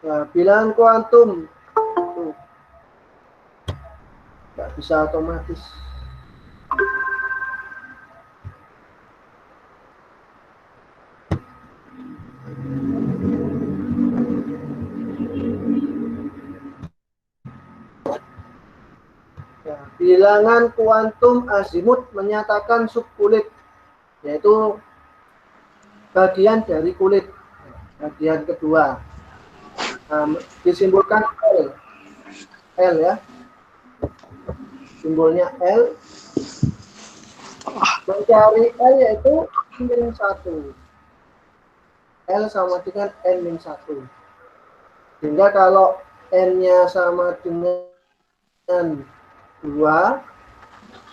Nah, bilangan kuantum nggak bisa otomatis. Nah, bilangan kuantum azimut menyatakan subkulit, yaitu bagian dari kulit, bagian kedua. Nah, disimbolkan L ya, simbolnya L. Mencari L yaitu min 1. L sama dengan N-1. Sehingga kalau N-nya sama dengan 2,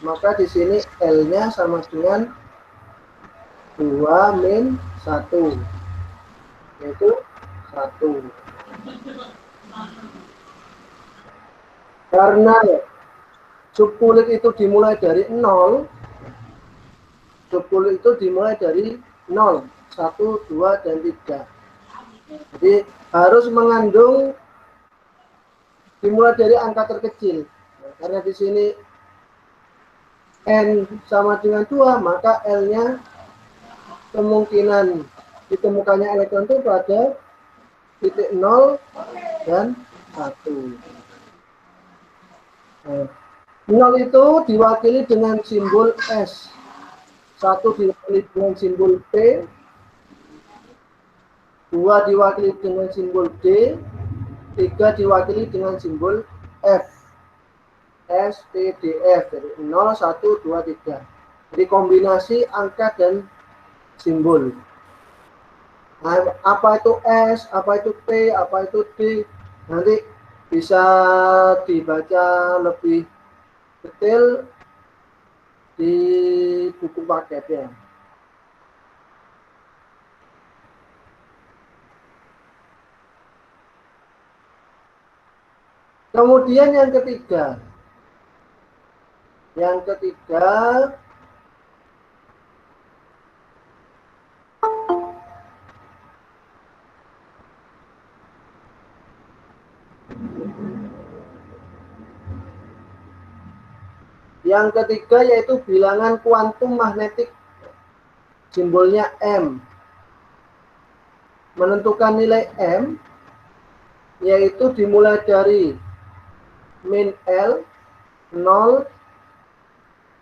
maka di sini L-nya sama dengan 2 min 1, yaitu 1. Karena subkulit itu dimulai dari 0, subkulit itu dimulai dari 0, 1, 2, dan 3. Jadi harus mengandung dimulai dari angka terkecil. Nah, karena di sini N sama dengan 2, maka L-nya kemungkinan ditemukannya elektron itu pada titik 0 dan 1. Nah, 0 itu diwakili dengan simbol S, 1 diwakili dengan simbol P, 2 diwakili dengan simbol D, 3 diwakili dengan simbol F. S, P, D, F. Jadi 0, 1, 2, 3. Jadi kombinasi angka dan simbol. Nah, apa itu S, apa itu P, apa itu D, nanti bisa dibaca lebih detail di buku paketnya. Kemudian yang ketiga, yaitu bilangan kuantum magnetik, simbolnya M. Menentukan nilai M yaitu dimulai dari min L, 0,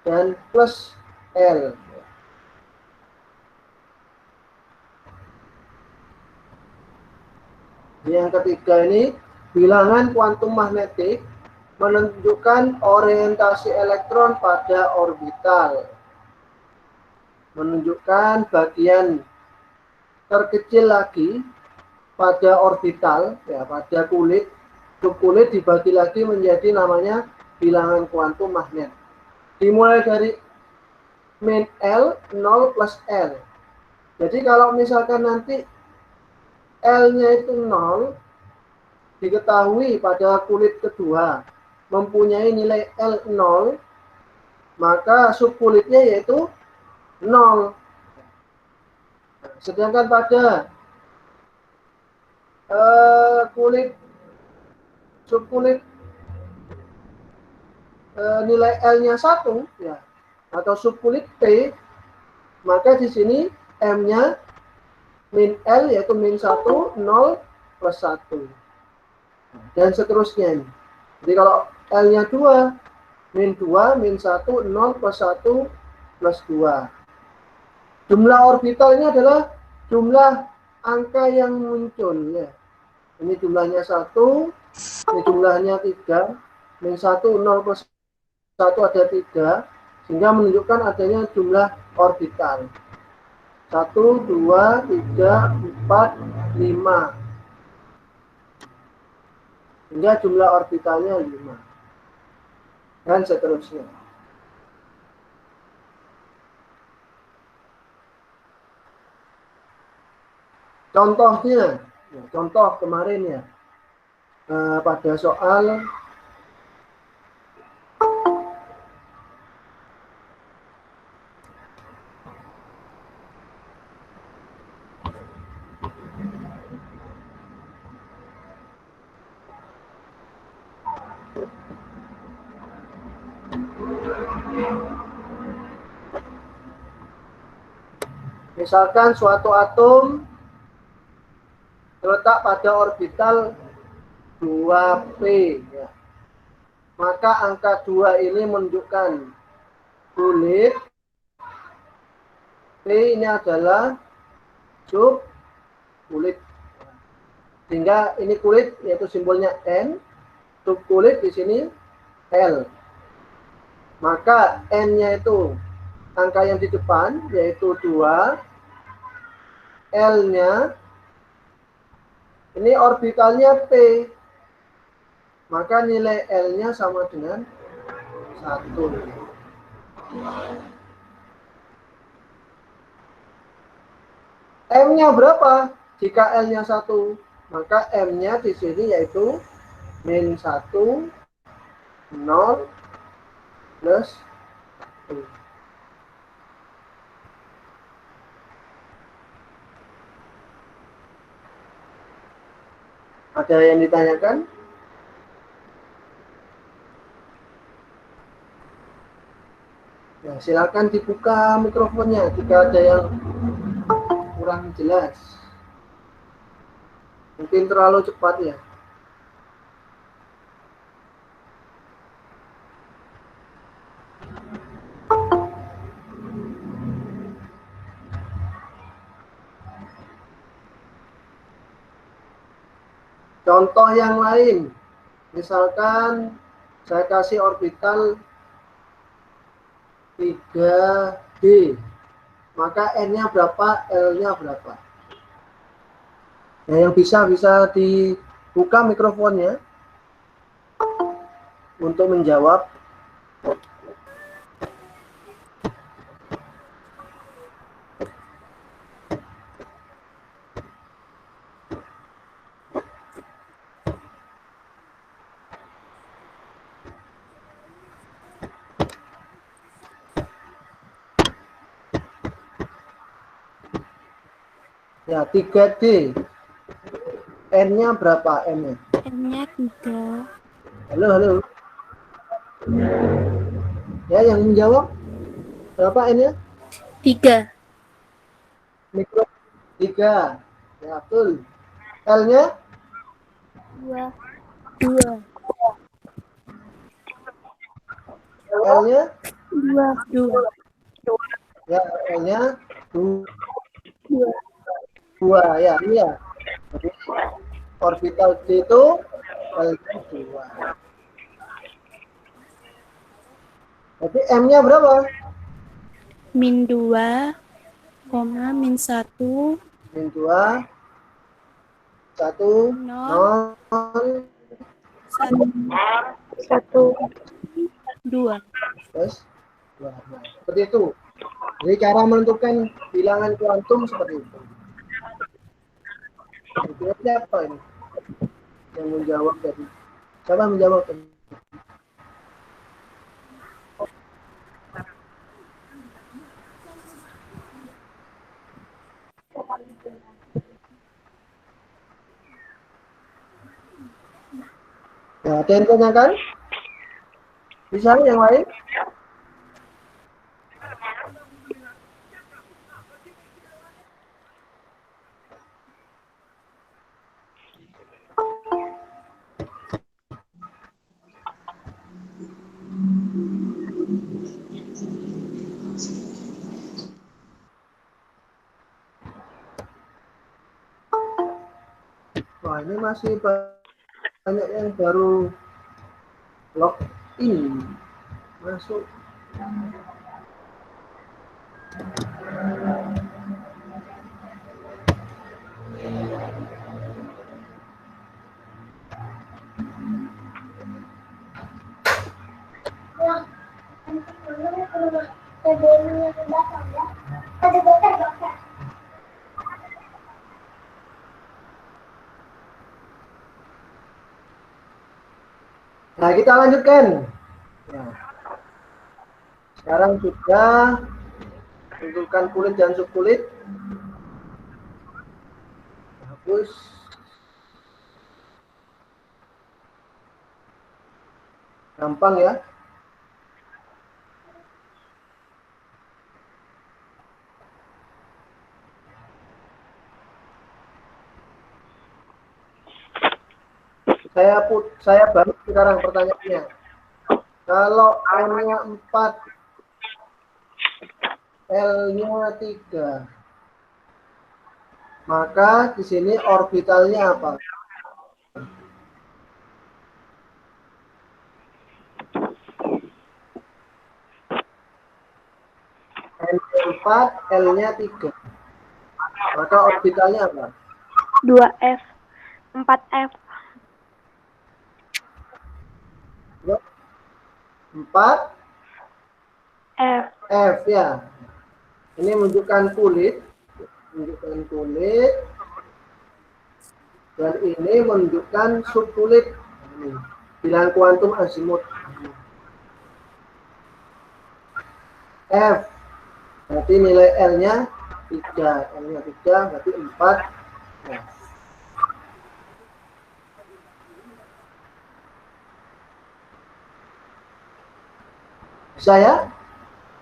dan plus L. Yang ketiga ini, bilangan kuantum magnetik menunjukkan orientasi elektron pada orbital. Menunjukkan bagian terkecil lagi pada orbital, ya, pada kulit. Subkulit dibagi lagi menjadi namanya bilangan kuantum magnet. Dimulai dari min L, 0 plus L. Jadi kalau misalkan nanti L-nya itu 0, diketahui pada kulit kedua mempunyai nilai L0, maka subkulitnya yaitu 0. Sedangkan pada subkulit nilai L-nya 1, ya, atau subkulit P, maka di sini M-nya min L yaitu min 1, 0, plus 1. Dan seterusnya. Jadi kalau L-nya 2, min 2, min 1, 0, plus 1, plus 2. Jumlah orbital ini adalah jumlah angka yang muncul, ya. Ini jumlahnya 1, ini jumlahnya 3, min 1, 0, plus 1 ada 3, sehingga menunjukkan adanya jumlah orbital. 1, 2, 3, 4, 5. Hingga jumlah orbitalnya 5. Dan seterusnya. Contohnya, contoh kemarin ya, pada soal Misalkan suatu atom terletak pada orbital 2p, ya. Maka angka 2 ini menunjukkan kulit. P ini adalah subkulit. Sehingga ini kulit, yaitu simbolnya N. Subkulit di sini L. Maka N-nya itu angka yang di depan, yaitu 2. L-nya ini orbitalnya P. Maka nilai L-nya sama dengan 1. M-nya berapa? Jika L-nya 1, maka M-nya di sini yaitu min 1, 0, plus 1. Ada yang ditanyakan? Ya, silakan dibuka mikrofonnya jika ada yang kurang jelas. Mungkin terlalu cepat ya. Contoh yang lain, misalkan saya kasih orbital 3D, maka N-nya berapa, L-nya berapa? Nah, yang bisa dibuka mikrofonnya untuk menjawab. Ya, 3D. N-nya berapa N-nya? N-nya 3. Halo, halo. Ya, yang menjawab berapa N-nya? 3. Mikro 3. Ya, betul. L-nya? 2. 2. L-nya? 2. 2. Ya, L-nya 2. 2. Ya, ini ya. Jadi, orbital D itu L-nya 2. Jadi M-nya berapa? Min 2, min 1, Min 2, 1, 0, 0, 1, 2. terus 2. Nah, seperti itu. Jadi cara menentukan bilangan kuantum seperti itu. Jadi siapa ini yang menjawab tadi? Siapa yang menjawab tadi? Nah, ada yang tanyakan? Bisa yang lain? Wah, ini masih banyak yang baru login masuk. Nah, kita lanjutkan. Nah, sekarang sudah tentukan kulit dan subkulit. Hapus. Gampang ya. Saya balik sekarang pertanyaannya. Kalau M-nya 4, L-nya 3, maka di sini orbitalnya apa? M-nya 4, L-nya 3. Maka orbitalnya apa? 2F. 4F. 4 F. F ya. Ini menunjukkan kulit, dan ini menunjukkan subkulit. Bilangan kuantum azimut. F. Berarti nilai L-nya 3. L-nya 3 berarti 4 F. Bisa ya?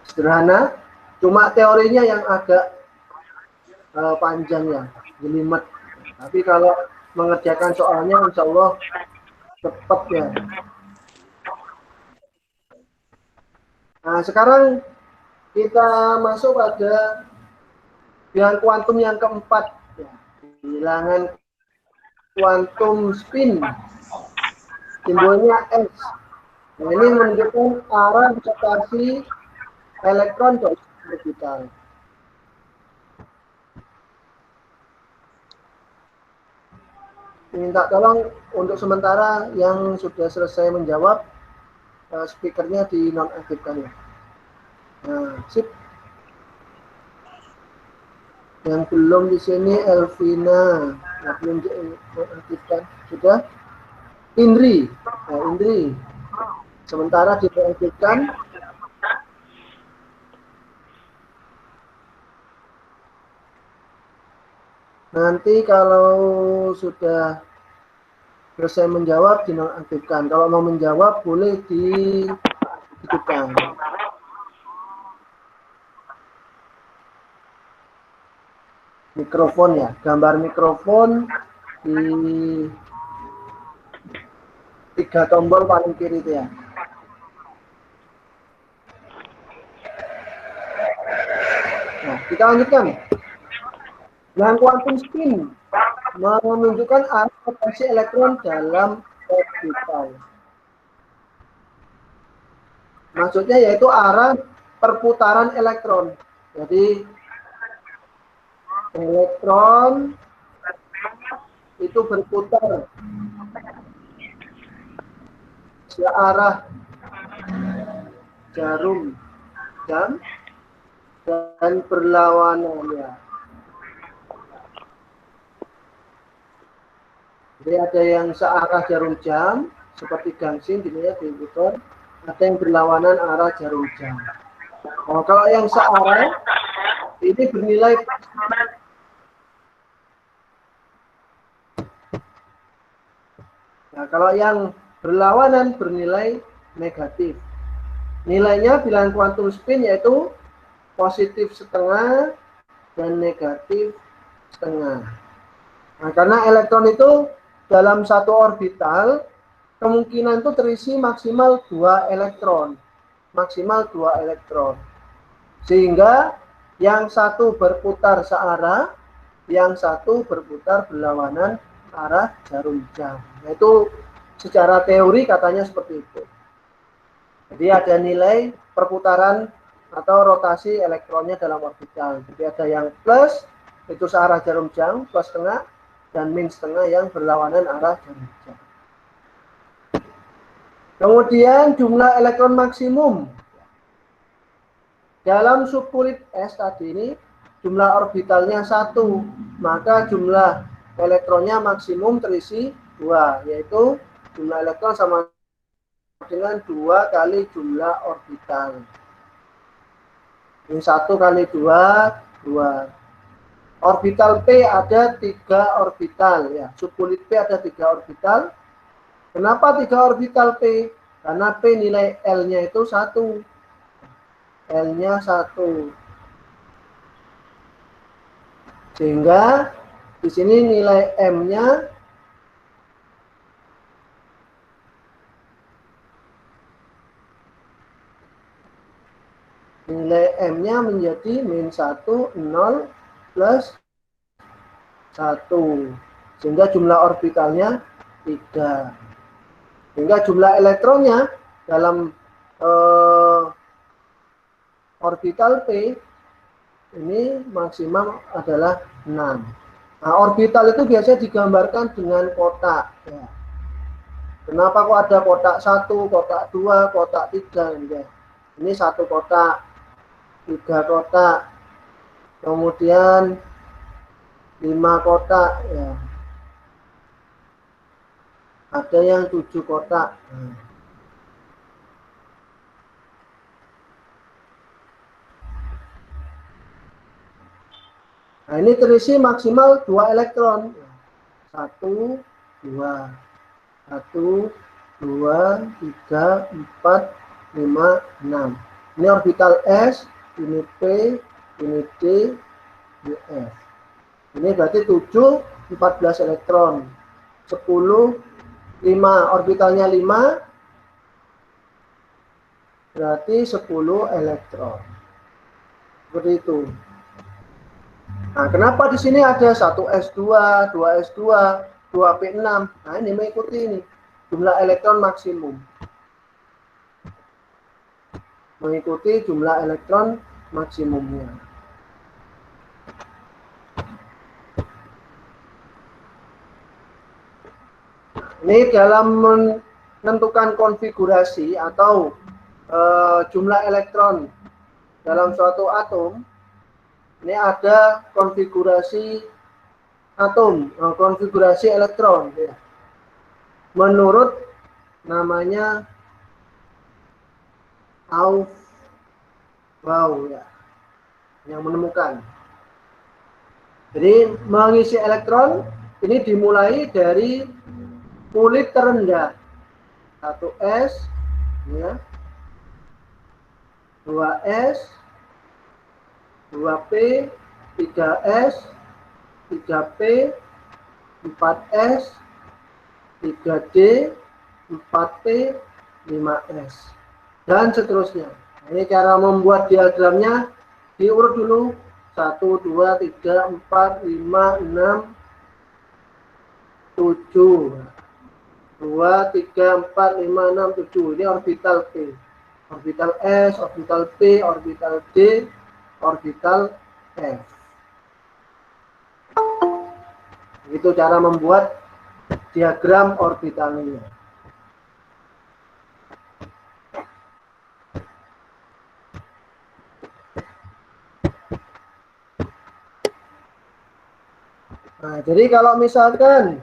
Sederhana. Cuma teorinya yang agak panjang ya, jelimet. Tapi kalau mengerjakan soalnya insya Allah cepat ya. Nah, sekarang kita masuk pada bilangan kuantum yang keempat. Ya. Bilangan kuantum spin. Simbolnya S. Nah, ini menunjukkan arah rotasi elektron ke orbital. Minta tolong untuk sementara yang sudah selesai menjawab, speakernya dinonaktifkan ya. Nah, sip. Yang belum di sini Elvina, nah, belum dinonaktifkan. Sudah? Indri, nah, Indri. Sementara dinonaktifkan. Nanti kalau sudah selesai menjawab dinonaktifkan. Kalau mau menjawab boleh dihidupkan. Mikrofon ya, gambar mikrofon di 3 tombol paling kiri itu ya. Nah, kita lanjutkan. Bilangan kuantum spin menunjukkan arah rotasi elektron dalam orbital. Maksudnya yaitu arah perputaran elektron. Jadi elektron itu berputar searah jarum jam dan berlawanan. Jadi ada yang searah jarum jam seperti gangsin dilihat di komputer, ada yang berlawanan arah jarum jam. Nah, kalau yang searah ini bernilai Nah, kalau yang berlawanan bernilai negatif. Nilainya bilangan kuantum spin yaitu positif setengah dan negatif setengah. Nah, karena elektron itu dalam satu orbital kemungkinan itu terisi maksimal 2 elektron. Maksimal 2 elektron. Sehingga yang satu berputar searah, yang satu berputar berlawanan arah jarum jam. Yaitu secara teori katanya seperti itu. Jadi ada nilai perputaran atau rotasi elektronnya dalam orbital. Jadi ada yang plus itu searah jarum jam plus setengah, dan min setengah yang berlawanan arah jarum jam. Kemudian jumlah elektron maksimum dalam subkulit S tadi ini jumlah orbitalnya 1, maka jumlah elektronnya maksimum terisi 2, yaitu jumlah elektron sama dengan 2 kali jumlah orbital. Ini 1 kali 2, 2. Orbital P ada 3 orbital ya. Subkulit P ada 3 orbital. Kenapa 3 orbital P? Karena P nilai L-nya itu 1. L-nya 1. Sehingga di sini nilai M-nya menjadi min 1, 0, plus 1. Sehingga jumlah orbitalnya 3. Sehingga jumlah elektronnya dalam orbital P ini maksimum adalah 6. Nah, orbital itu biasanya digambarkan dengan kotak. Ya. Kenapa kok ada kotak 1, kotak 2, kotak 3? Ya. Ini 1 kotak, 3 kotak, kemudian 5 kotak. Ya. Ada yang 7 kotak. Nah, ini terisi maksimal 2 elektron. 1, 2. 1, 2, 3, 4, 5, 6. Ini orbital S, ini P, ini D, ini F. Ini berarti 7, 14 elektron. 10, 5, orbitalnya 5, berarti 10 elektron. Seperti itu. Nah, kenapa di sini ada 1s2, 2s2, 2p6? Nah, ini mengikuti ini jumlah elektron maksimum. Mengikuti jumlah elektron maksimumnya. Ini dalam menentukan konfigurasi atau jumlah elektron dalam suatu atom. Ini ada konfigurasi atom, konfigurasi elektron. Ya. Menurut namanya Aufbau, ya, yang menemukan. Jadi mengisi elektron ini dimulai dari kulit terendah 1s, ya, 2s, 2p, 3s, 3p, 4s, 3d, 4p, 5s, dan seterusnya. Ini cara membuat diagramnya, diurut dulu 1, 2, 3, 4, 5, 6, 7. 2, 3, 4, 5, 6, 7. Ini orbital P. Orbital S, orbital P, orbital D, orbital F. Itu cara membuat diagram orbitalnya. Nah, jadi kalau misalkan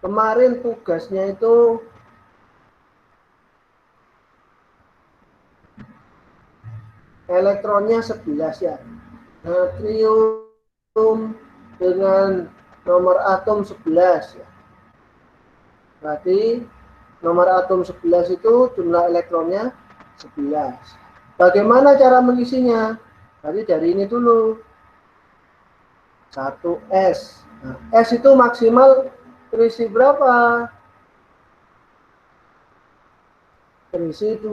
kemarin tugasnya itu elektronnya 11, ya. Natrium dengan nomor atom 11, ya. Berarti nomor atom 11 itu jumlah elektronnya 11. Bagaimana cara mengisinya? Tadi dari ini dulu. 1s. Nah, S itu maksimal terisi berapa? Terisi 2.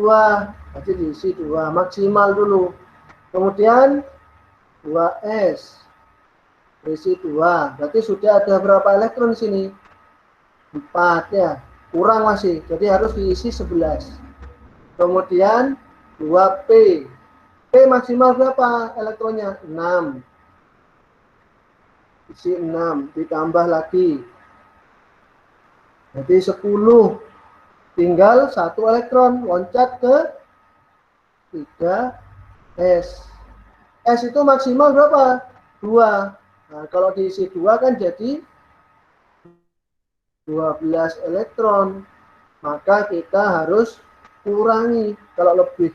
Berarti diisi 2. Maksimal dulu. Kemudian 2s. Terisi 2. Berarti sudah ada berapa elektron di sini? 4, ya. Kurang masih. Jadi harus diisi 11. Kemudian 2p. P maksimal berapa elektronnya? 6. Isi 6. Ditambah lagi. Jadi 10. Tinggal 1 elektron. Loncat ke 3s. S itu maksimal berapa? 2. Nah, kalau diisi 2 kan jadi 12 elektron. Maka kita harus kurangi. Kalau lebih,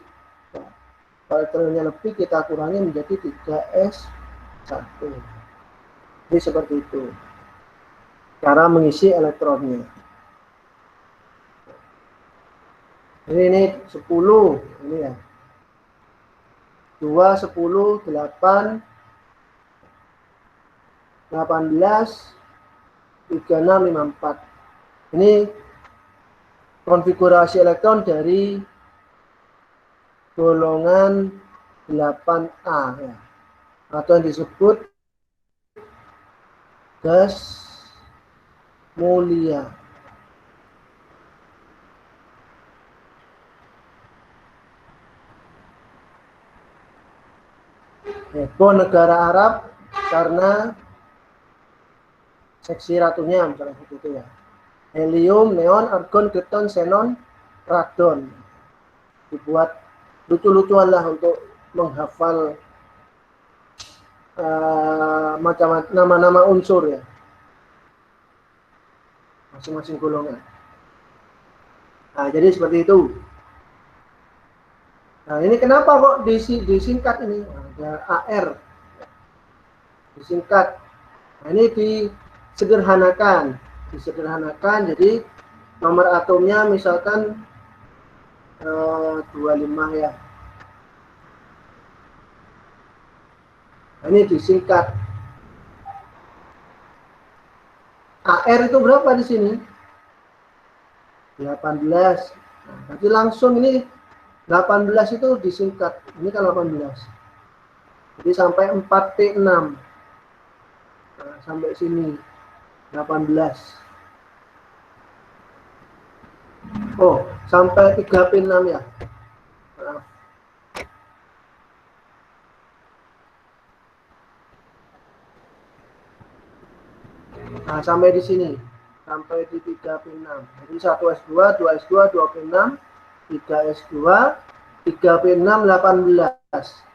kalau elektronnya lebih, kita kurangi menjadi 3s1. Jadi seperti itu cara mengisi elektronnya. Ini 10 ini ya. 2, 10, 8, 18, 36, 54. Ini konfigurasi elektron dari golongan 8A ya. Atau yang disebut gas mulia. Heboh negara Arab karena seksi ratunya misalnya begitu ya. Helium, neon, argon, krypton, xenon, radon. Dibuat lucu-lucuan lah untuk menghafal macam nama-nama unsur ya, masing-masing golongan. Nah, jadi seperti itu. Nah, ini kenapa kok disingkat ini? Ada AR disingkat. Nah, ini disederhanakan, jadi nomor atomnya misalkan 25 ya. Nah, ini disingkat. AR itu berapa di sini? 18. Nah, berarti langsung ini 18 itu disingkat. Ini kan 18. Jadi sampai 4P6. Nah, sampai sini 18. Oh, sampai 3P6 ya. Maaf. Nah, sampai di sini. Sampai di 3P6. Jadi 1S2, 2S2, 2P6, 3S2, 3P6, 18.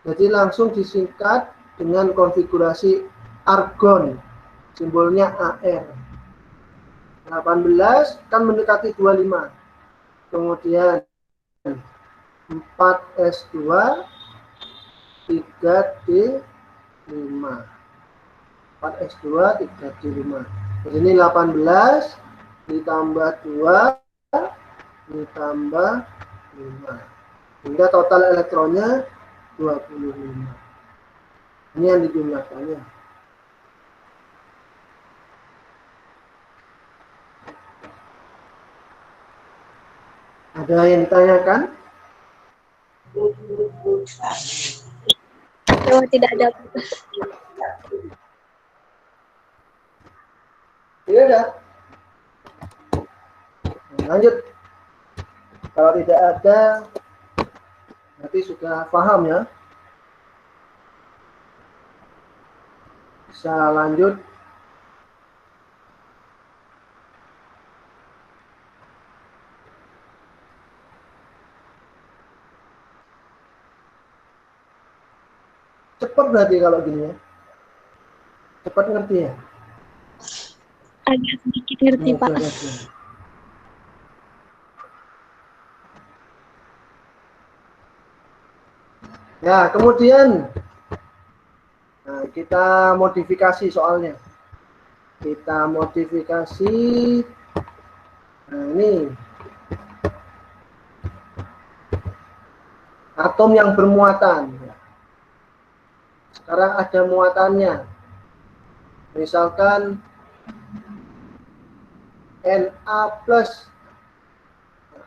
Jadi langsung disingkat dengan konfigurasi argon. Simbolnya AR. 18 kan mendekati 25. Kemudian 4S2, 3D5. 4S2, 3D5. Jadi ini 18 ditambah 2 ditambah 5. Hingga total elektronnya 25. Ini yang dijumlahkannya. Ada yang ditanyakan? Oh, tidak ada. Tidak ada. Lanjut. Kalau tidak ada, berarti sudah paham ya. Bisa lanjut. Cepat berarti kalau gini ya. Cepat ngerti ya? Agak sedikit ngerti, Pak. Ya, kemudian nah, kita modifikasi soalnya. Kita modifikasi. Nah, ini atom yang bermuatan. Sekarang ada muatannya. Misalkan Na plus.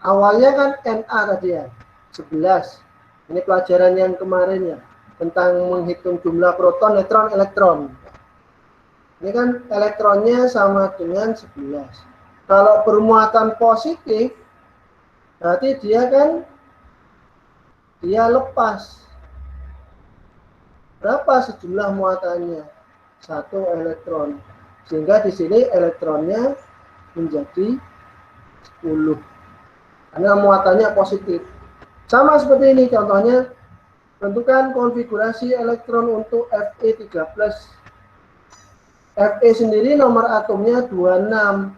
Awalnya kan Na tadi ya, 11. Ini pelajaran yang kemarin ya, tentang menghitung jumlah proton, neutron, elektron. Ini kan elektronnya sama dengan 11. Kalau bermuatan positif, berarti dia lepas. Berapa sejumlah muatannya? 1 elektron. Sehingga di sini elektronnya menjadi 10. Karena muatannya positif. Sama seperti ini contohnya, tentukan konfigurasi elektron untuk Fe3+. Fe sendiri nomor atomnya 26.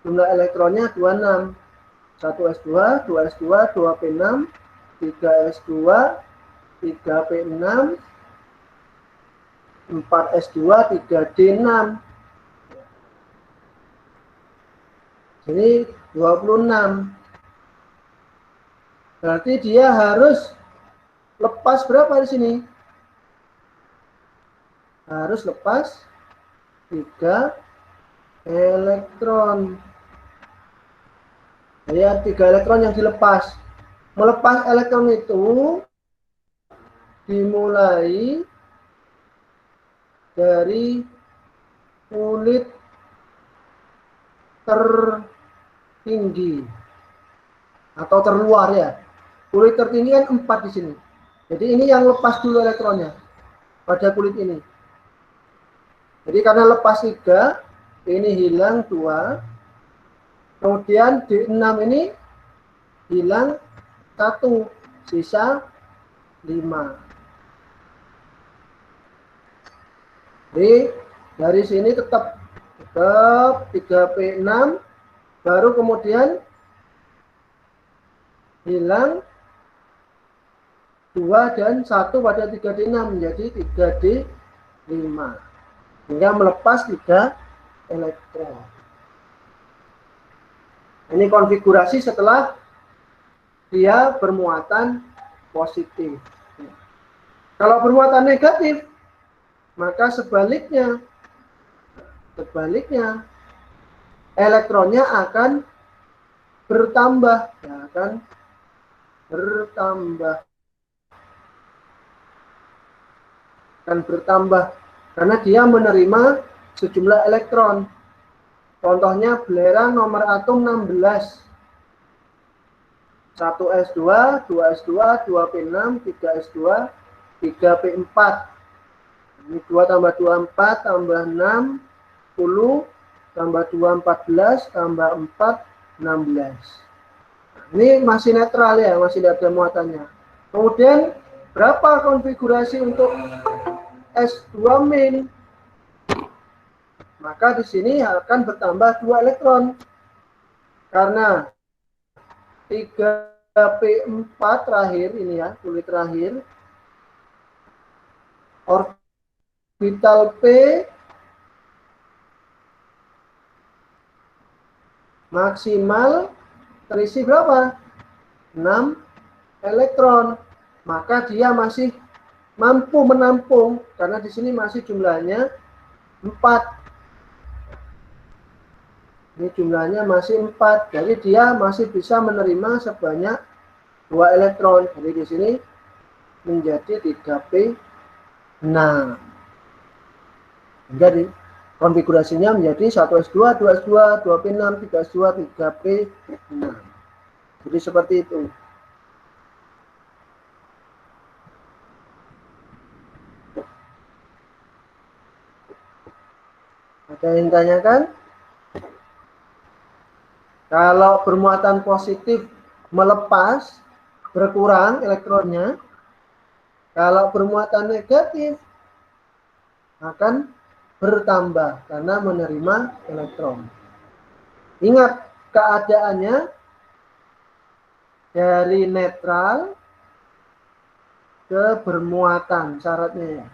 Jumlah elektronnya 26. 1S2, 2S2, 2P6, 3S2, 3P6, 4S2, 3D6. Ini 26. Berarti dia harus lepas berapa di sini? Harus lepas 3 elektron. Ya, 3 elektron yang dilepas. Melepas elektron itu dimulai dari kulit tertinggi atau terluar ya. Kulit tertinggi kan 4 di sini. Jadi ini yang lepas dulu elektronnya pada kulit ini. Jadi karena lepas 3, ini hilang 2. Kemudian D6 ini hilang 1, sisa 5. Jadi dari sini tetap 3P6, baru kemudian hilang 2 dan 1 pada 3D6 menjadi 3D5. Hingga melepas 3 elektron. Ini konfigurasi setelah dia bermuatan positif. Kalau bermuatan negatif, maka sebaliknya elektronnya akan bertambah, karena dia menerima sejumlah elektron. Contohnya belerang nomor atom 16. 1s2, 2s2, 2p6, 3s2, 3p4. Ini 2 tambah 2, 4, tambah 6, 10, tambah 2, 14, tambah 4, 16. Ini masih netral ya, masih tidak ada muatannya. Kemudian berapa konfigurasi untuk S2 min? Maka di sini akan bertambah 2 elektron. Karena 3P4 terakhir ini ya, kulit terakhir. Orbital P maksimal terisi berapa? 6 elektron. Maka dia masih mampu menampung karena di sini masih jumlahnya 4. Ini jumlahnya masih 4. Jadi dia masih bisa menerima sebanyak 2 elektron. Jadi di sini menjadi 3P6. Jadi konfigurasinya menjadi 1s2, 2s2, 2p6, 3s2, 3p6. Jadi seperti itu. Ada yang tanyakan? Kalau bermuatan positif melepas, berkurang elektronnya. Kalau bermuatan negatif akan bertambah karena menerima elektron. Ingat keadaannya dari netral ke bermuatan syaratnya ya.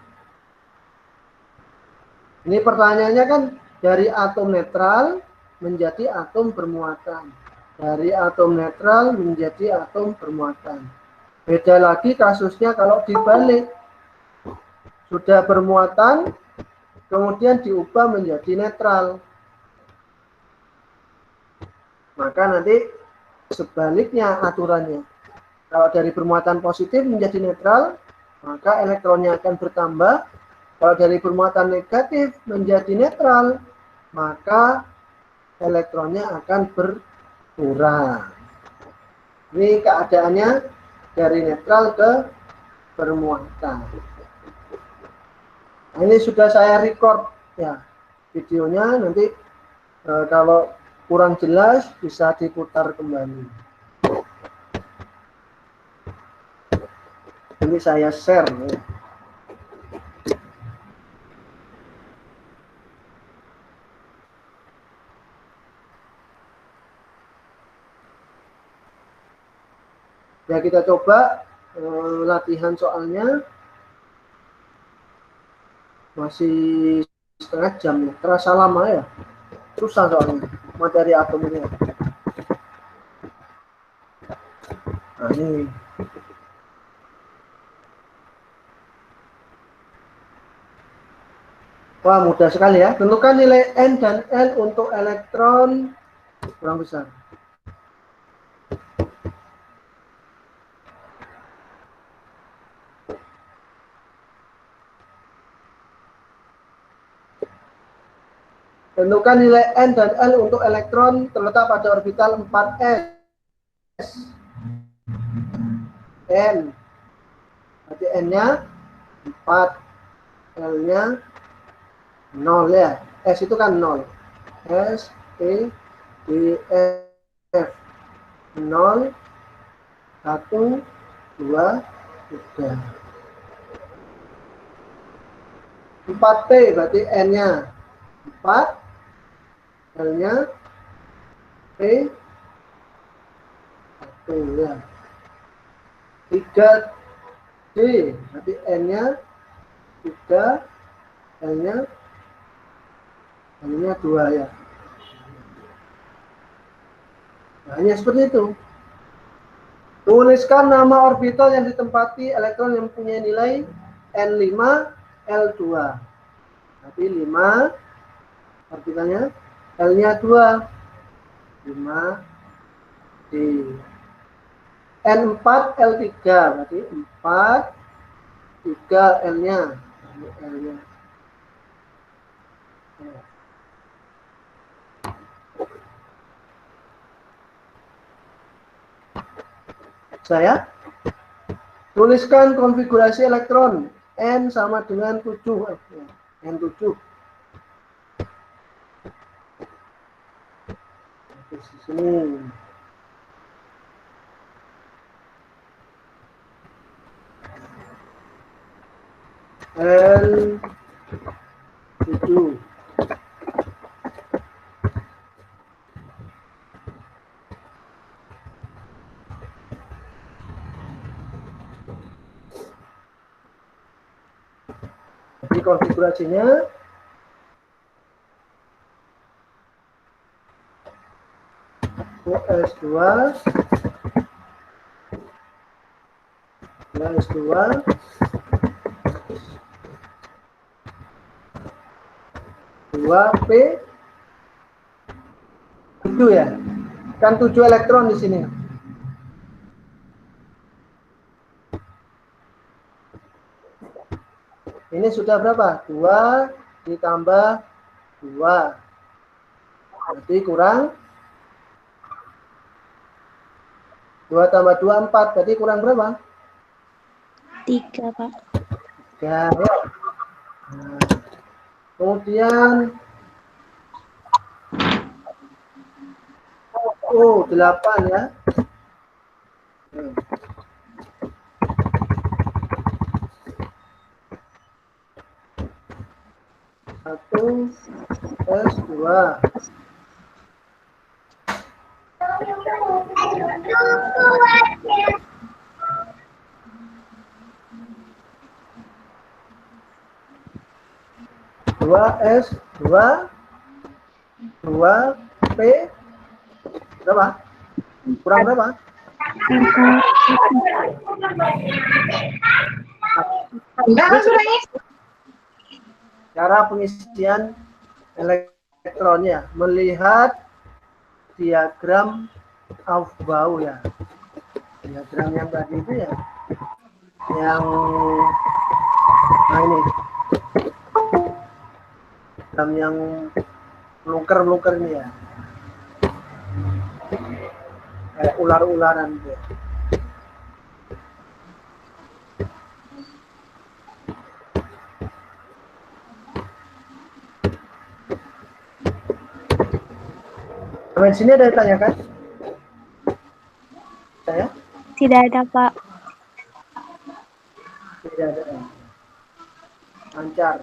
Ini pertanyaannya kan dari atom netral menjadi atom bermuatan. Dari atom netral menjadi atom bermuatan. Beda lagi kasusnya kalau dibalik. Sudah bermuatan, kemudian diubah menjadi netral. Maka nanti sebaliknya aturannya. Kalau dari bermuatan positif menjadi netral, maka elektronnya akan bertambah. Kalau dari bermuatan negatif menjadi netral, maka elektronnya akan berkurang. Ini keadaannya dari netral ke bermuatan. Nah, ini sudah saya record ya videonya, nanti kalau kurang jelas bisa diputar kembali. Ini saya share ya. Ya kita coba latihan soalnya masih setengah jam ya, terasa lama ya, susah soalnya materi atom ini. Nah, ini. Wah, mudah sekali ya. Tentukan nilai N dan L untuk elektron kurang besar. Tentukan nilai N dan L untuk elektron terletak pada orbital 4s. N. Berarti N-nya 4, L-nya 0 ya. S itu kan 0. S, T, D, F. 0, 1, 2, 3. 4T berarti N-nya 4, L-nya T, 1 ya. 3D berarti N-nya 3, L-nya 2 ya. Nah, hanya seperti itu. Tuliskan nama orbital yang ditempati elektron yang punya nilai N5, L2. Berarti 5 orbitalnya, L-nya 2. 5D. N4, L3. Berarti 4, 3 L-nya. L-nya. Saya tuliskan konfigurasi elektron N sama dengan 7. N7. Di sini. L7. Jadi konfigurasinya S2 S2 2P 7 ya. Kan 7 elektron di sini. Ini sudah berapa? 2 ditambah 2. Berarti kurang 2 tambah 2, 4. Berarti kurang berapa? 3, Pak. 3 ya. Nah, kemudian 8 ya. Satu S2. Dua S2 2P berapa? Kurang berapa? Cara pengisian elektronnya melihat diagram Aufbau ya. Diagram yang tadi itu ya. Yang ini. Diagram yang melungker-melungker ini ya. Kayak ular-ularan gitu. Sampai sini ada yang tanyakan? Saya? Tidak ada, Pak. Tidak ada. Lancar.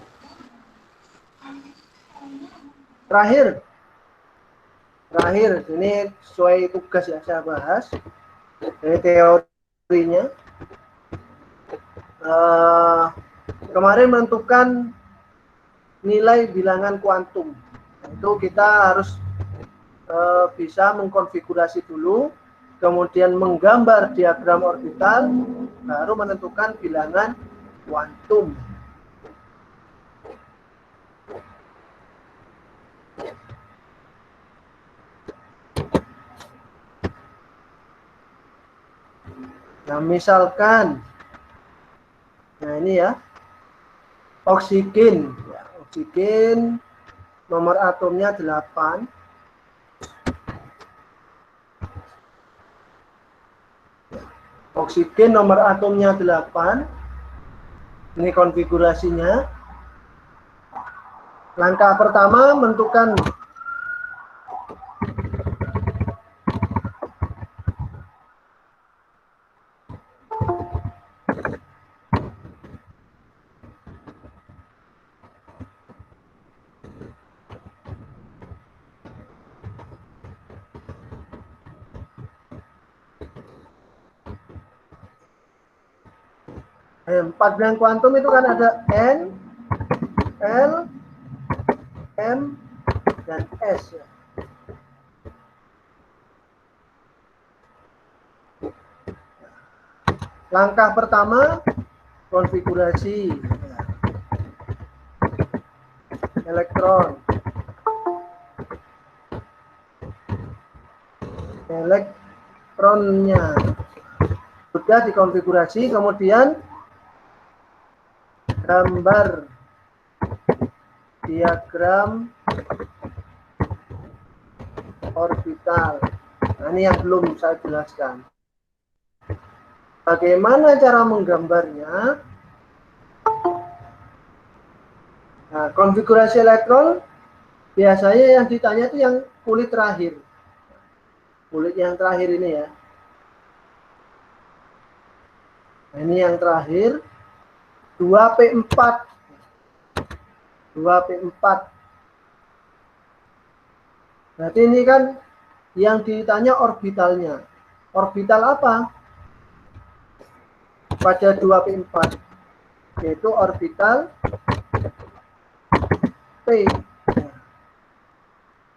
Terakhir, ini sesuai tugas yang saya bahas. Dari teorinya. Kemarin menentukan nilai bilangan kuantum. Itu kita harus bisa mengkonfigurasi dulu kemudian menggambar diagram orbital, baru menentukan bilangan kuantum. Nah, misalkan, nah ini ya, oksigen. Ya, oksigen nomor atomnya 8. Oksigen nomor atomnya 8. Ini konfigurasinya. Langkah pertama menentukan empat bilangan kuantum itu kan ada N, L, M, dan S. Ya. Langkah pertama konfigurasi elektron, elektronnya sudah dikonfigurasi, kemudian gambar diagram orbital. Nah, ini yang belum saya jelaskan. Bagaimana cara menggambarnya? Nah, konfigurasi elektron biasanya yang ditanya itu yang kulit terakhir. Kulit yang terakhir ini ya. Nah, ini yang terakhir 2p4. 2p4. Berarti ini kan yang ditanya orbitalnya. Orbital apa? Pada 2p4, yaitu orbital P.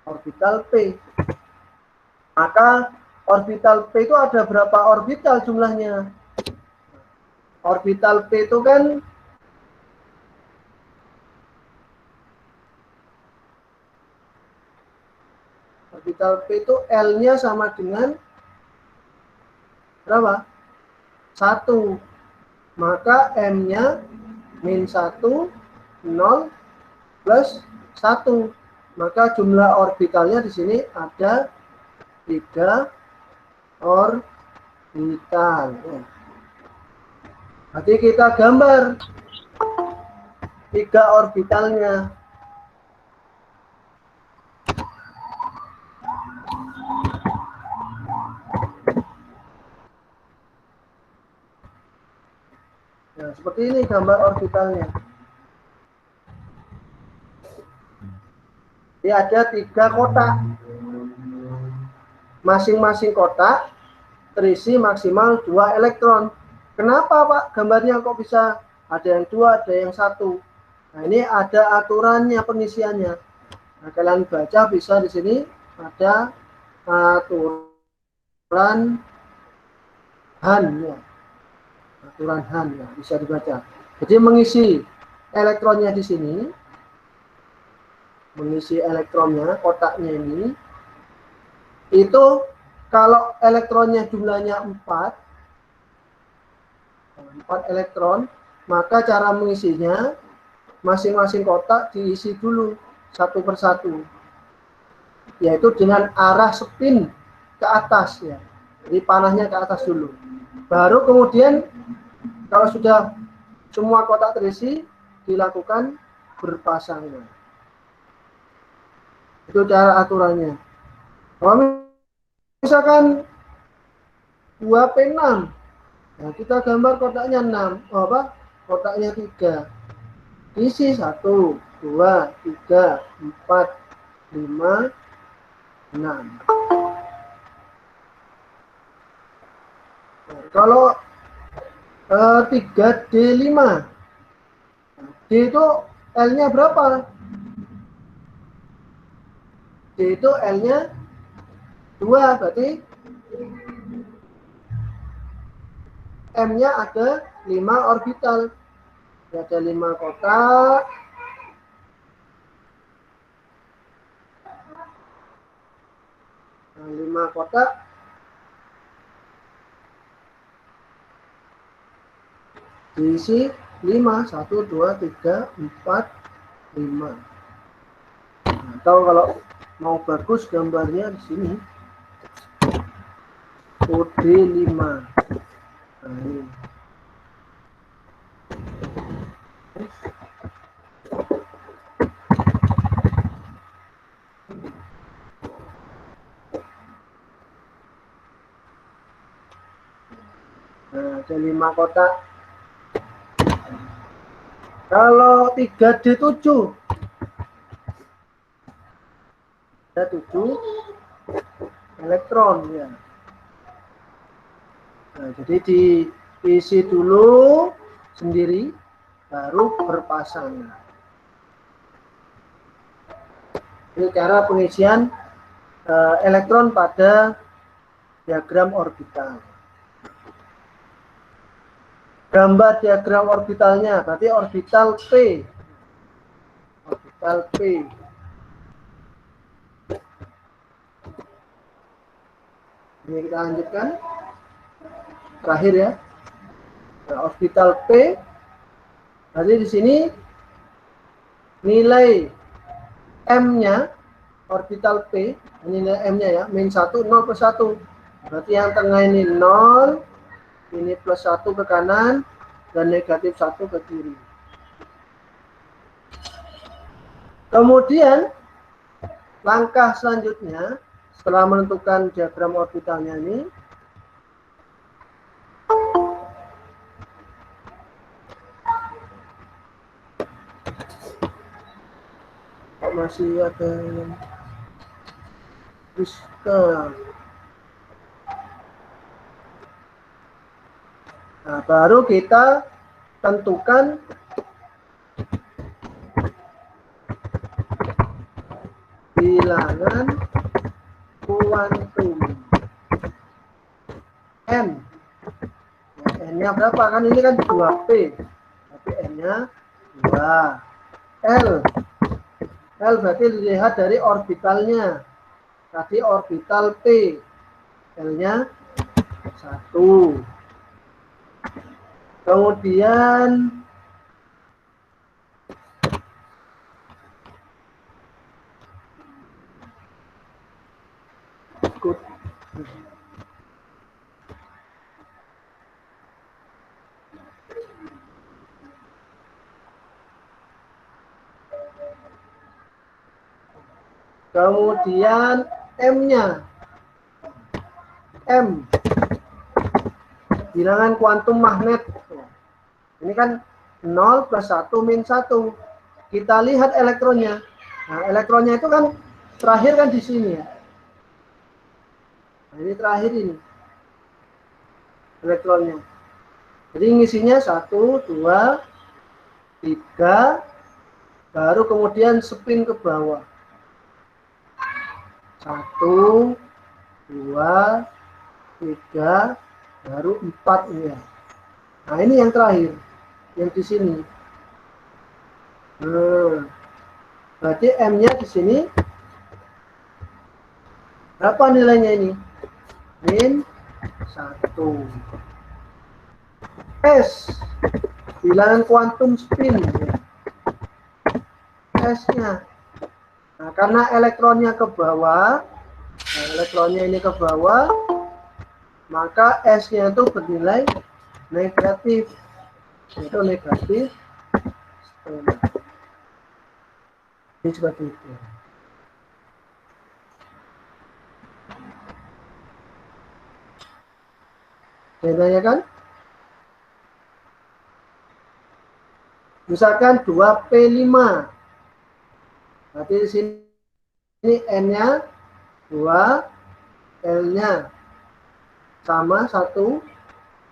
Orbital P. Maka orbital P itu ada berapa orbital jumlahnya? Orbital P itu kan orbital P itu L-nya sama dengan berapa? 1. Maka M-nya -1, 0, plus 1. Maka jumlah orbitalnya di sini ada 3 orbital. Nanti kita gambar 3 orbitalnya. Nah, seperti ini gambar orbitalnya. Ini ada 3 kotak. Masing-masing kotak terisi maksimal 2 elektron. Kenapa Pak gambarnya kok bisa ada yang 2, ada yang 1? Nah, ini ada aturannya pengisiannya. Nah, kalian baca bisa di sini ada aturan Han ya. Aturan Han ya, bisa dibaca. Jadi mengisi elektronnya di sini, mengisi elektronnya, kotaknya ini, itu kalau elektronnya jumlahnya 4 elektron, maka cara mengisinya masing-masing kotak diisi dulu satu persatu, yaitu dengan arah spin ke atas ya. Jadi panahnya ke atas dulu. Baru kemudian kalau sudah semua kotak terisi, dilakukan berpasangan. Itu cara aturannya. Kalau misalkan 2p6, nah kita gambar kotaknya 6, kotaknya 3. Isi 1, 2, 3, 4, 5, 6. Nah, kalau 3D5, D itu L-nya berapa? D itu L-nya 2, berarti M-nya ada 5 orbital. Ada 5 kotak. Nah, 5 kotak. Diisi 5. 1, 2, 3, 4, 5. Atau kalau mau bagus gambarnya di sini. OD 5. Nah, ini. Nah, ada 5 kotak. Kalau 3D7 ada 7 elektron ya. Nah, jadi diisi dulu sendiri, baru berpasang. Ini cara pengisian elektron pada diagram orbital. Gambar diagram orbitalnya, berarti orbital P. Orbital P. Ini kita lanjutkan. Terakhir ya. Nah, orbital P. Berarti di sini nilai M-nya, orbital P, nilai M-nya ya, min 1, 0 plus 1. Berarti yang tengah ini 0, ini plus 1 ke kanan, dan negatif 1 ke kiri. Kemudian, langkah selanjutnya, setelah menentukan diagram orbitalnya ini, masih ada yang Rizka. Nah, baru kita tentukan bilangan kuantum N. Ya, N-nya berapa? Kan ini kan 2P. Tapi N-nya 2. L berarti dilihat dari orbitalnya. Tadi orbital P. L-nya 1. Kemudian kemudian M-nya. M. Bilangan kuantum magnet. Ini kan 0 plus 1 min 1. Kita lihat elektronnya. Nah, elektronnya itu kan terakhir kan di sini ya. Nah, ini terakhir ini. Elektronnya. Jadi ngisinya 1, 2, 3. Baru kemudian spin ke bawah. 1, 2, 3, baru 4 ya. Nah, ini yang terakhir, yang di sini. Nah, berarti M-nya di sini berapa nilainya ini? Min 1. S, bilangan kuantum spin. S-nya. Nah, karena elektronnya ke bawah, nah, elektronnya ini ke bawah, maka S-nya itu bernilai negatif. Itu negatif. Ini seperti itu. Contohnya kan? Misalkan 2P5. Berarti di sini N-nya 2, L-nya sama 1,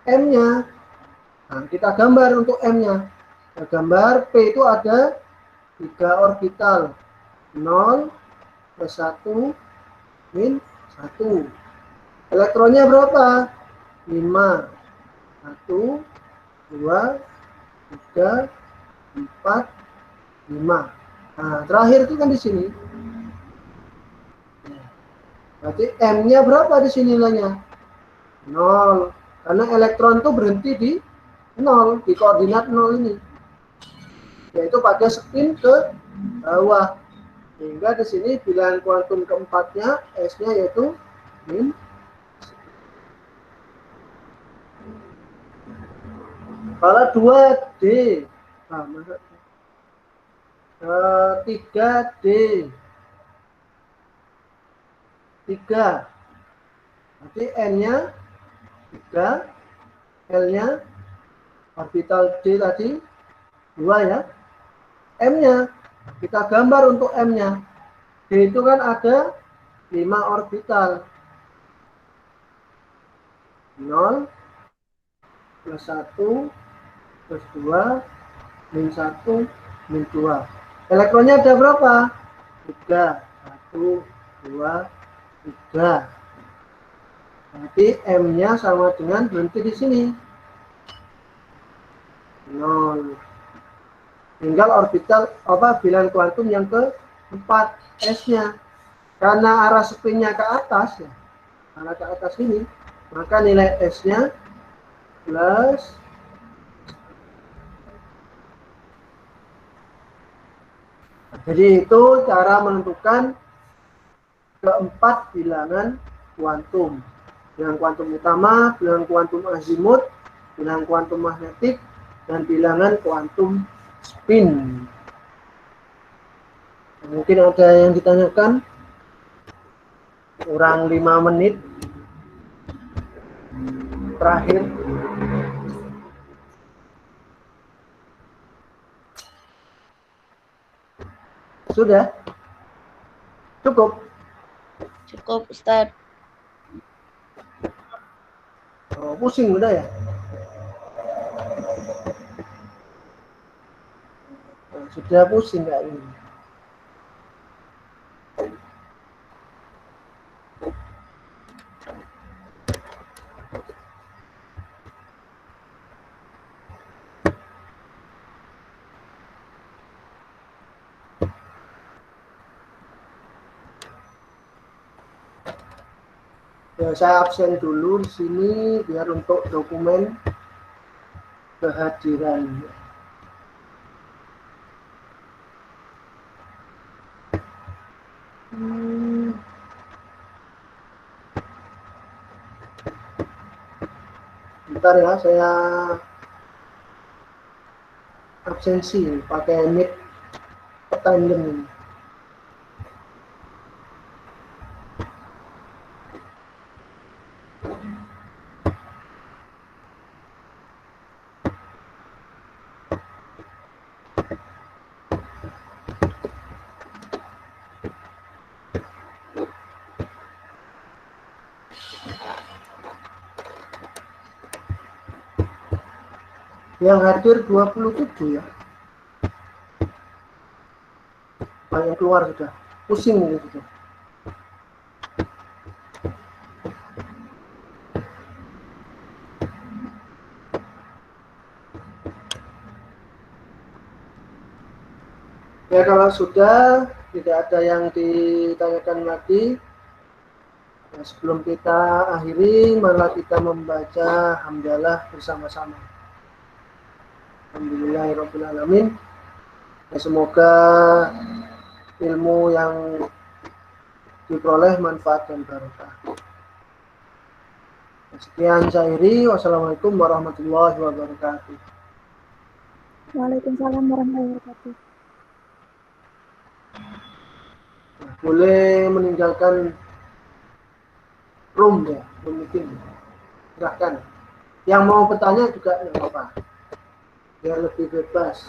M-nya. Nah, kita gambar untuk M-nya. Nah, gambar P itu ada 3 orbital. 0 plus 1 min 1. Elektronnya berapa? 5. 1, 2, 3, 4, 5. Nah, terakhir itu kan di sini. Berarti M-nya berapa di sini nilainya? 0. Karena elektron itu berhenti di 0, di koordinat 0 ini. Yaitu pada spin ke bawah. Sehingga di sini bilangan kuantum keempatnya S-nya yaitu min. Kalau 2D, nah, 3D, 3, berarti N-nya 3, L-nya orbital D tadi 2 ya. M-nya, kita gambar untuk M-nya. D itu kan ada 5 orbital. 0, plus 1, plus 2, min 1, min 2. Elektronnya ada berapa? 3. 1, 2, 3. Berarti M-nya sama dengan berhenti di sini. 0. Tinggal orbital bilangan kuantum yang keempat S-nya. Karena arah spinnya ke atas ya, arah ke atas ini, maka nilai S-nya plus jadi itu cara menentukan keempat bilangan kuantum. Bilangan kuantum utama, bilangan kuantum azimut, bilangan kuantum magnetik, dan bilangan kuantum spin. Mungkin ada yang ditanyakan. Kurang 5 menit terakhir. Sudah? Cukup? Cukup, Ustaz. Oh, pusing udah ya? Oh, sudah pusing nggak ini? Ya, saya absen dulu di sini biar untuk dokumen kehadiran. Bentar ya, saya absensi pakai mic tandem ini. Yang hadir 27 ya. Banyak keluar sudah. Pusing ini sudah. Ya, kalau sudah tidak ada yang ditanyakan lagi, ya, sebelum kita akhiri, mari kita membaca hamdalah bersama-sama. Alhamdulillahirrahmanirrahim. Ya, semoga ilmu yang diperoleh manfaat dan barokah. Sekian saya akhiri. Wassalamualaikum warahmatullahi wabarakatuh. Waalaikumsalam warahmatullahi wabarakatuh. Boleh meninggalkan room ya, room meeting. Silahkan. Yang mau bertanya juga tidak apa-apa. Biar lebih bebas.